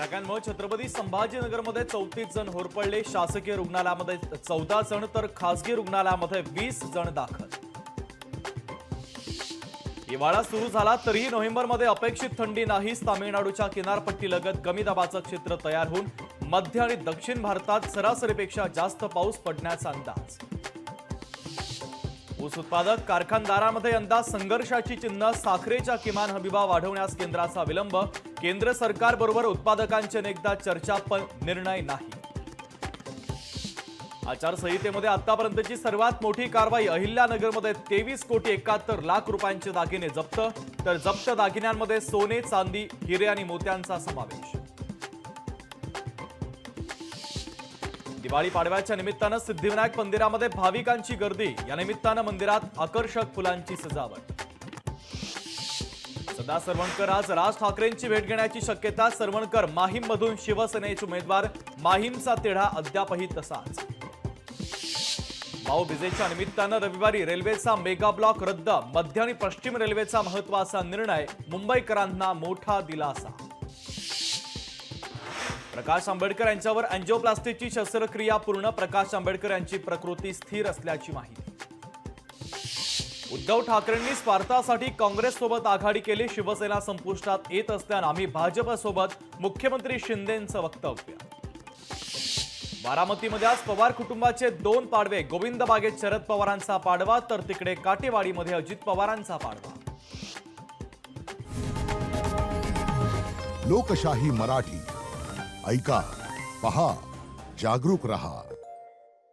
फटाक्यांमुळे छत्रपती संभाजीनगरमध्ये 34 जण होरपळले। शासकीय रुग्णालयामध्ये 14 जण तर खासगी रुग्णालयामध्ये 20 जण दाखल। हिवाळा सुरू झाला तरीही नोव्हेंबरमध्ये अपेक्षित थंडी नाहीच। तामिळनाडूच्या किनारपट्टीलगत कमी दाबाचं क्षेत्र तयार होऊन मध्य आणि दक्षिण भारतात सरासरीपेक्षा जास्त पाऊस पडण्याचा अंदाज। ऊस उत्पादक कारखानदारांमध्ये यंदा संघर्षाची चिन्ह। साखरेच्या किमान हमीभाव वाढवण्यास केंद्राचा विलंब। केंद्र सरकारबरोबर उत्पादकांची अनेकदा चर्चा पण निर्णय नाही। आचारसंहितेमध्ये आतापर्यंतची सर्वात मोठी कारवाई। अहिल्यानगरमध्ये 23 कोटी 71 लाख रुपयांचे दागिने जप्त, तर जप्त दागिन्यांमध्ये सोने, चांदी, हिरे आणि मोत्यांचा समावेश। दिवाळी पाडव्याच्या निमित्तानं सिद्धिविनायक मंदिरामध्ये भाविकांची गर्दी। या निमित्तानं मंदिरात आकर्षक फुलांची सजावट। सदा सरवणकर आज राज ठाकरेंची भेट घेण्याची शक्यता। सरवणकर माहीममधून शिवसेनेचे उमेदवार। माहीमचा तिढा अद्यापही तसाच। भाऊबीजेच्या निमित्तानं रविवारी रेल्वेचा मेगा ब्लॉक रद्द। मध्य आणि पश्चिम रेल्वेचा महत्त्वाचा निर्णय। मुंबईकरांना मोठा दिलासा। प्रकाश आंबेडकर यांच्यावर अँजिओप्लास्टीची शस्त्रक्रिया पूर्ण। प्रकाश आंबेडकर यांची प्रकृती स्थिर असल्याची माहिती। उद्धव ठाकरेंनी स्वार्थासाठी काँग्रेससोबत आघाडी केली। शिवसेना संपुष्टात येत असताना आम्ही भाजपसोबत। मुख्यमंत्री शिंदेंचं वक्तव्य। बारामतीमध्ये आज पवार कुटुंबाचे 2 पाडवे। गोविंद बागेत शरद पवारांचा पाडवा, तर तिकडे काटेवाडीमध्ये अजित पवारांचा पाडवा। लोकशाही मराठी ऐका, पहा, जागरूक रहा।